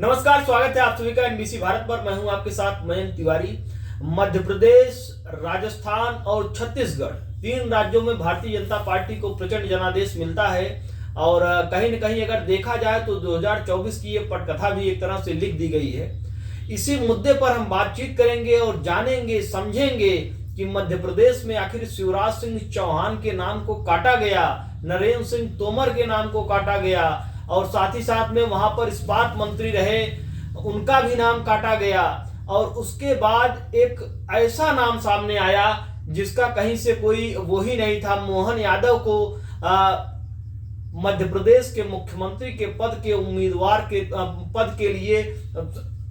नमस्कार, स्वागत है आप सभी का एनबीसी भारत पर। मैं हूं आपके साथ मयंक तिवारी। मध्य प्रदेश, राजस्थान और छत्तीसगढ़, तीन राज्यों में भारतीय जनता पार्टी को प्रचंड जनादेश मिलता है। और कहीं न कहीं अगर देखा जाए तो 2024 की ये पटकथा भी एक तरह से लिख दी गई है। इसी मुद्दे पर हम बातचीत करेंगे और जानेंगे, समझेंगे कि मध्य प्रदेश में आखिर शिवराज सिंह चौहान के नाम को काटा गया, नरेंद्र सिंह तोमर के नाम को काटा गया और साथ ही साथ में वहां पर इस्पात मंत्री रहे, उनका भी नाम काटा गया। और उसके बाद एक ऐसा नाम सामने आया जिसका कहीं से कोई वो ही नहीं था। मोहन यादव को मध्य प्रदेश के मुख्यमंत्री के पद के उम्मीदवार के पद के लिए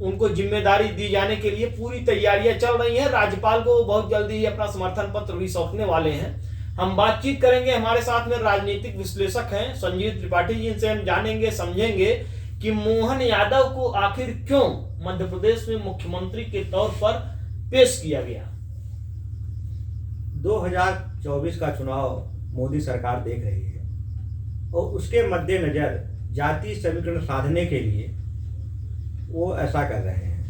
उनको जिम्मेदारी दी जाने के लिए पूरी तैयारियां चल रही हैं। राज्यपाल को बहुत जल्दी ही अपना समर्थन पत्र भी सौंपने वाले हैं। हम बातचीत करेंगे, हमारे साथ में राजनीतिक विश्लेषक हैं संजीव त्रिपाठी जी, इनसे हम जानेंगे, समझेंगे कि मोहन यादव को आखिर क्यों मध्य प्रदेश में मुख्यमंत्री के तौर पर पेश किया गया। 2024 का चुनाव मोदी सरकार देख रही है और उसके मद्देनजर जातीय समीकरण साधने के लिए वो ऐसा कर रहे हैं।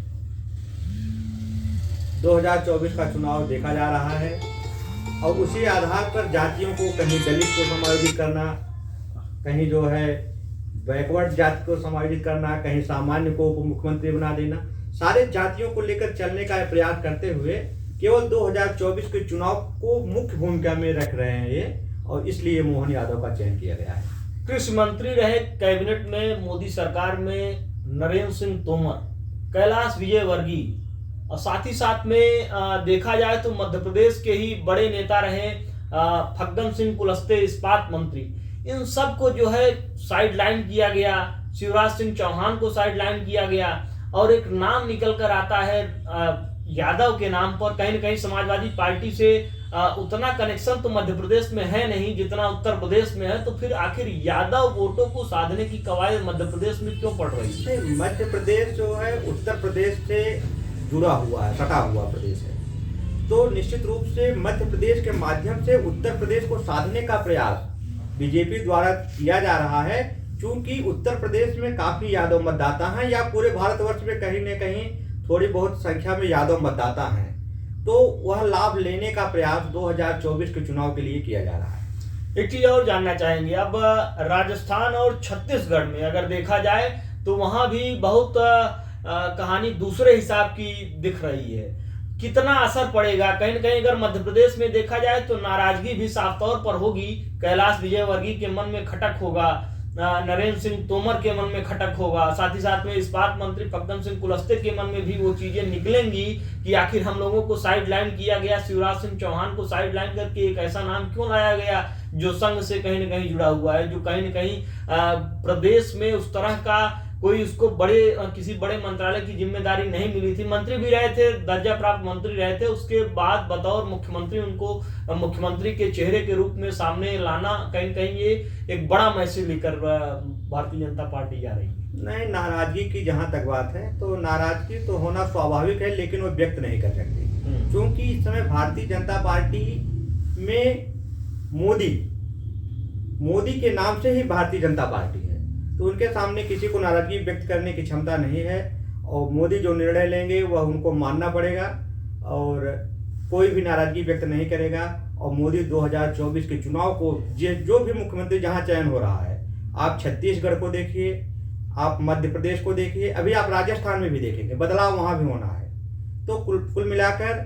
2024 का चुनाव देखा जा रहा है और उसी आधार पर जातियों को कहीं दलित को समायोजित करना, कहीं जो है बैकवर्ड जाति को समायोजित करना, कहीं सामान्य को उप मुख्यमंत्री बना देना, सारे जातियों को लेकर चलने का प्रयास करते हुए केवल 2024 के चुनाव को मुख्य भूमिका में रख रहे हैं ये, और इसलिए मोहन यादव का चयन किया गया है। कृषि मंत्री रहे कैबिनेट में मोदी सरकार में नरेंद्र सिंह तोमर, कैलाश विजयवर्गीय, और साथ ही साथ में देखा जाए तो मध्य प्रदेश के ही बड़े नेता रहे फग्गन सिंह कुलस्ते, इस्पात मंत्री। इन सब को जो है साइडलाइन किया गया, शिवराज सिंह चौहान को साइडलाइन किया गया और एक नाम निकल कर आता है यादव के नाम पर। कहीं न कहीं समाजवादी पार्टी से उतना कनेक्शन तो मध्य प्रदेश में है नहीं जितना उत्तर प्रदेश में है, तो फिर आखिर यादव वोटों को साधने की कवायद मध्य प्रदेश में क्यों पड़ रही है? मध्य प्रदेश जो है उत्तर प्रदेश से जुड़ा हुआ है, सटा हुआ प्रदेश है, तो निश्चित रूप से मध्य प्रदेश के माध्यम से उत्तर प्रदेश को साधने का प्रयास बीजेपी द्वारा किया जा रहा है। क्योंकि उत्तर प्रदेश में काफी यादव मतदाता हैं, या पूरे भारतवर्ष में कहीं न कहीं थोड़ी बहुत संख्या में यादव मतदाता हैं, तो वह लाभ लेने का प्रयास 2024 के चुनाव के लिए किया जा रहा है। एक चीज और जानना चाहेंगे, अब राजस्थान और छत्तीसगढ़ में अगर देखा जाए तो वहां भी बहुत कहानी दूसरे हिसाब की दिख रही है। कितना असर पड़ेगा? कहीं न कहीं अगर मध्य प्रदेश में देखा जाए तो नाराजगी भी साफ तौर पर होगी। कैलाश विजयवर्गीय के मन में खटक होगा, नरेंद्र सिंह तोमर के मन में खटक होगा, साथ ही साथ में इस्पात मंत्री फग्गन सिंह कुलस्ते के मन में भी वो चीजें निकलेंगी कि आखिर हम लोगों को साइडलाइन किया गया, शिवराज सिंह चौहान को साइडलाइन करके एक ऐसा नाम क्यों लाया गया जो संघ से कहीं न कहीं जुड़ा हुआ है, जो कहीं न कहीं प्रदेश में उस तरह का कोई उसको किसी बड़े मंत्रालय की जिम्मेदारी नहीं मिली थी। मंत्री भी रहे थे, दर्जा प्राप्त मंत्री रहे थे, उसके बाद बतौर मुख्यमंत्री उनको मुख्यमंत्री के चेहरे के रूप में सामने लाना, कहीं न कहीं ये एक बड़ा मैसेज लेकर भारतीय जनता पार्टी जा रही है। नहीं, नाराजगी की जहां तक बात है तो नाराजगी तो होना स्वाभाविक है, लेकिन वो व्यक्त नहीं कर सकती। क्योंकि इस समय भारतीय जनता पार्टी में मोदी के नाम से ही भारतीय जनता पार्टी है, तो उनके सामने किसी को नाराजगी व्यक्त करने की क्षमता नहीं है। और मोदी जो निर्णय लेंगे वह उनको मानना पड़ेगा और कोई भी नाराजगी व्यक्त नहीं करेगा। और मोदी 2024 के चुनाव को जो भी मुख्यमंत्री जहां चयन हो रहा है, आप छत्तीसगढ़ को देखिए, आप मध्य प्रदेश को देखिए, अभी आप राजस्थान में भी देखेंगे, बदलाव वहां भी होना है। तो कुल मिलाकर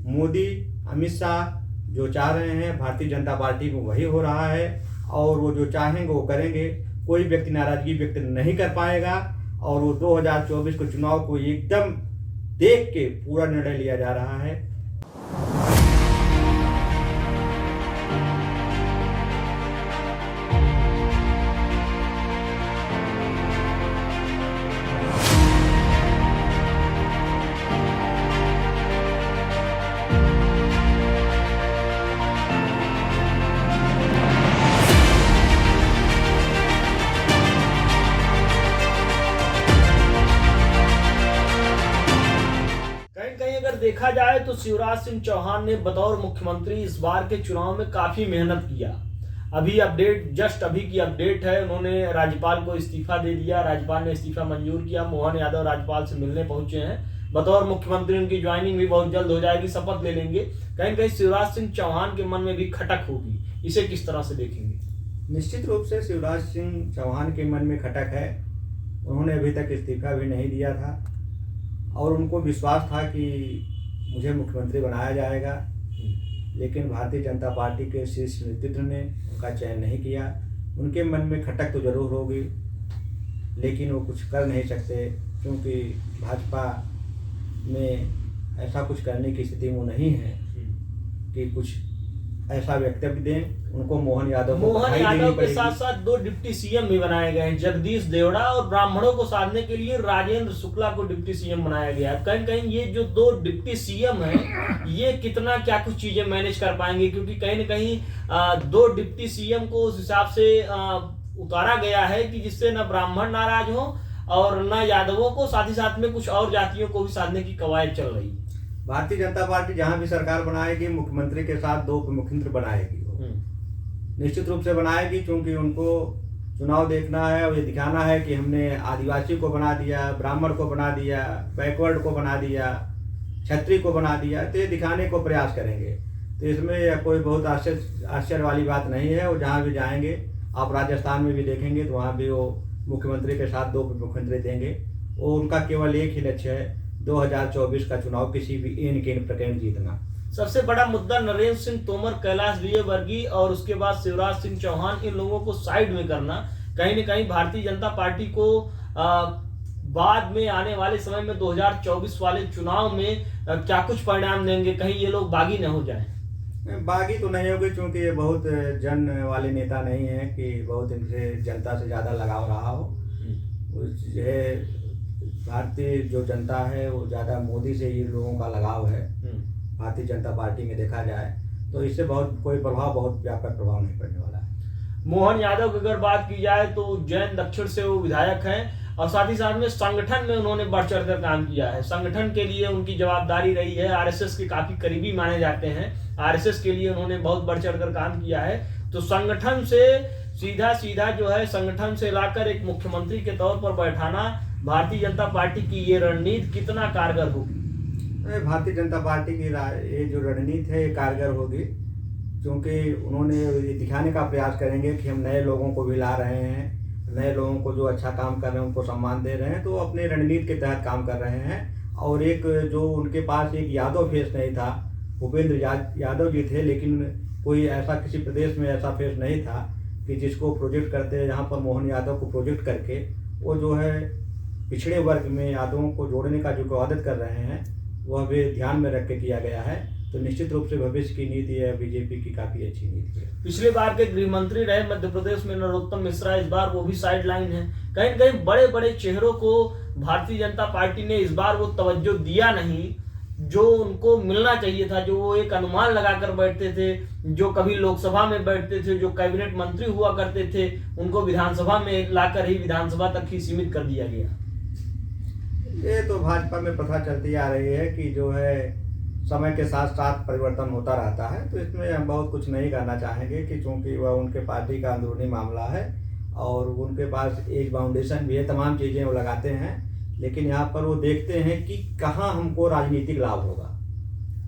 मोदी, अमित शाह जो चाह रहे हैं भारतीय जनता पार्टी को वही हो रहा है, और वो जो चाहेंगे वो करेंगे। कोई व्यक्ति नाराजगी व्यक्त नहीं कर पाएगा और वो 2024 के चुनाव को एकदम देख के पूरा निर्णय लिया जा रहा है। देखा जाए तो शिवराज सिंह चौहान ने बतौर मुख्यमंत्री इस बार के चुनाव में काफी मेहनत किया। अभी अपडेट, जस्ट अभी की अपडेट है, उन्होंने राज्यपाल को इस्तीफा दे दिया, राज्यपाल ने इस्तीफा मंजूर किया। मोहन यादव राज्यपाल से मिलने पहुंचे हैं बतौर मुख्यमंत्री। उनकी ज्वाइनिंग भी बहुत जल्द हो जाएगी, शपथ ले लेंगे। कहीं कहीं शिवराज सिंह चौहान के मन में भी खटक होगी, इसे किस तरह से देखेंगे? निश्चित रूप से शिवराज सिंह चौहान के मन में खटक है। उन्होंने अभी तक इस्तीफा भी नहीं दिया था और उनको विश्वास था कि मुझे मुख्यमंत्री बनाया जाएगा, लेकिन भारतीय जनता पार्टी के शीर्ष नेतृत्व ने उनका चयन नहीं किया। उनके मन में खटक तो जरूर होगी, लेकिन वो कुछ कर नहीं सकते, क्योंकि भाजपा में ऐसा कुछ करने की स्थिति वो नहीं है कि कुछ ऐसा वक्तव्य दें। उनको मोहन यादव के साथ साथ 2 डिप्टी सीएम भी बनाए गए हैं, जगदीश देवड़ा, और ब्राह्मणों को साधने के लिए राजेंद्र शुक्ला को डिप्टी सीएम बनाया गया है। कहीं कहीं ये जो 2 डिप्टी सीएम हैं, ये कितना क्या कुछ चीजें मैनेज कर पाएंगे, क्योंकि कहीं न कहीं 2 डिप्टी सीएम को उस हिसाब से उतारा गया है कि जिससे न ब्राह्मण नाराज हो और न यादवों को, साथ ही साथ में कुछ और जातियों को भी साधने की कवायद चल रही है। भारतीय जनता पार्टी जहां भी सरकार बनाएगी, मुख्यमंत्री के साथ 2 मुख्यमंत्री बनाएगी। निश्चित रूप से बनाएगी, क्योंकि उनको चुनाव देखना है और ये दिखाना है कि हमने आदिवासी को बना दिया, ब्राह्मण को बना दिया, बैकवर्ड को बना दिया, क्षत्रिय को बना दिया। तो ये दिखाने को प्रयास करेंगे। तो इसमें कोई बहुत आश्चर्य वाली बात नहीं है। और जहाँ भी जाएंगे, आप राजस्थान में भी देखेंगे तो वहाँ भी वो मुख्यमंत्री के साथ 2 मुख्यमंत्री देंगे। और उनका केवल एक ही लक्ष्य है, 2024 का चुनाव किसी भी इन के प्रकरण जीतना। सबसे बड़ा मुद्दा नरेंद्र सिंह तोमर, कैलाश विजयवर्गीय और उसके बाद शिवराज सिंह चौहान, इन लोगों को साइड में करना कहीं न कहीं भारतीय जनता पार्टी को बाद में आने वाले समय में 2024 वाले चुनाव में क्या कुछ परिणाम देंगे, कहीं ये लोग बागी न हो जाएं। बागी तो नहीं होगी, क्योंकि ये बहुत जन वाले नेता नहीं है कि बहुत इनसे जनता से ज़्यादा लगाव रहा हो। भारतीय जो जनता है वो ज़्यादा मोदी से ही लोगों का लगाव है। भारतीय जनता पार्टी में देखा जाए तो इससे बहुत व्यापक प्रभाव नहीं पड़ने वाला है। मोहन यादव की अगर बात की जाए तो उज्जैन दक्षिण से वो विधायक हैं और साथ ही साथ में संगठन में उन्होंने बढ़ चढ़ कर काम किया है। संगठन के लिए उनकी जवाबदारी रही है, आरएसएस के काफी करीबी माने जाते हैं, आरएसएस के लिए उन्होंने बहुत बढ़ चढ़ कर काम किया है। तो संगठन से सीधा जो है, संगठन से लाकर एक मुख्यमंत्री के तौर पर बैठाना भारतीय जनता पार्टी की ये रणनीति कितना कारगर होगी? भारतीय जनता पार्टी की ये जो रणनीति है ये कारगर होगी, क्योंकि उन्होंने ये दिखाने का प्रयास करेंगे कि हम नए लोगों को भी ला रहे हैं, नए लोगों को जो अच्छा काम कर रहे हैं उनको सम्मान दे रहे हैं। तो अपने रणनीति के तहत काम कर रहे हैं। और एक जो उनके पास एक यादव फेस नहीं था, भूपेंद्र यादव जी थे, लेकिन कोई ऐसा किसी प्रदेश में ऐसा फेस नहीं था कि जिसको प्रोजेक्ट करते, यहाँ पर मोहन यादव को प्रोजेक्ट करके वो जो है पिछड़े वर्ग में यादवों को जोड़ने का जो क्वादत कर रहे हैं वह भी ध्यान में रख के किया गया है। तो निश्चित रूप से भविष्य की नीति है बीजेपी की, काफी अच्छी नीति है। पिछले बार के गृह मंत्री रहे मध्य प्रदेश में नरोत्तम मिश्रा, इस बार वो भी साइड लाइन है। कहीं कहीं बड़े बड़े चेहरों को भारतीय जनता पार्टी ने इस बार वो तवज्जो दिया नहीं जो उनको मिलना चाहिए था। जो वो एक अनुमान लगाकर बैठते थे, जो कभी लोकसभा में बैठते थे, जो कैबिनेट मंत्री हुआ करते थे, उनको विधानसभा में लाकर ही विधानसभा तक ही सीमित कर दिया गया। ये तो भाजपा में प्रथा चलती आ रही है कि जो है समय के साथ साथ परिवर्तन होता रहता है। तो इसमें हम बहुत कुछ नहीं करना चाहेंगे कि चूंकि वह उनके पार्टी का अंदरूनी मामला है और उनके पास एक फाउंडेशन भी है, तमाम चीज़ें वो लगाते हैं। लेकिन यहाँ पर वो देखते हैं कि कहाँ हमको राजनीतिक लाभ होगा,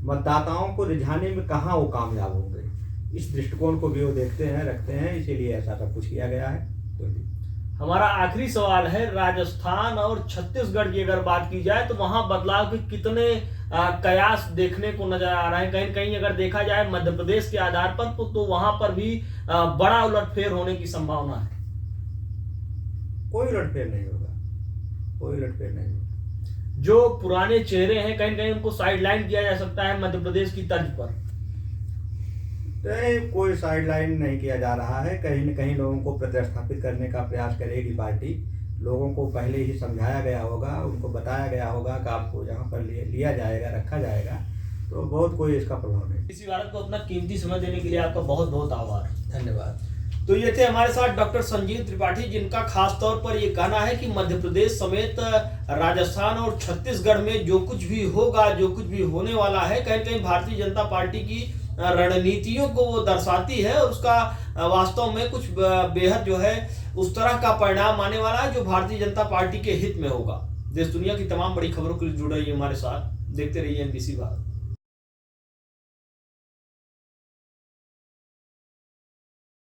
मतदाताओं को रिझाने में कहाँ वो कामयाब होंगे। इस दृष्टिकोण को भी वो देखते हैं, रखते हैं, इसीलिए ऐसा सब कुछ किया गया है। हमारा आखिरी सवाल है, राजस्थान और छत्तीसगढ़ की अगर बात की जाए तो वहां बदलाव के कितने कयास देखने को नजर आ रहे हैं? कहीं कहीं अगर देखा जाए मध्य प्रदेश के आधार पर तो वहां पर भी बड़ा उलटफेर होने की संभावना है। कोई उलटफेर नहीं होगा, कोई उलटफेर नहीं होगा। जो पुराने चेहरे हैं कहीं कहीं उनको साइडलाइन किया जा सकता है मध्य प्रदेश की तर्ज पर। कोई साइडलाइन नहीं किया जा रहा है। कहीं न कहीं लोगों को प्रतिस्थापित करने का प्रयास करेगी पार्टी। लोगों को पहले ही समझाया गया होगा, उनको बताया गया होगा कि आपको यहाँ पर लिया जाएगा, रखा जाएगा। तो बहुत कोई इसका प्रभाव नहीं। इसी भारत को अपना कीमती समय देने के लिए आपका बहुत बहुत आभार, धन्यवाद। तो ये थे हमारे साथ डॉक्टर संजीव त्रिपाठी, जिनका खास तौर पर ये कहना है कि मध्य प्रदेश समेत राजस्थान और छत्तीसगढ़ में जो कुछ भी होगा, जो कुछ भी होने वाला है, कहीं कहीं भारतीय जनता पार्टी की रणनीतियों को वो दर्शाती है, और उसका वास्तव में कुछ बेहद जो है उस तरह का परिणाम आने वाला है जो भारतीय जनता पार्टी के हित में होगा। देश दुनिया की तमाम बड़ी खबरों के लिए जुड़ रही है हमारे साथ, देखते रहिए NBC भारत।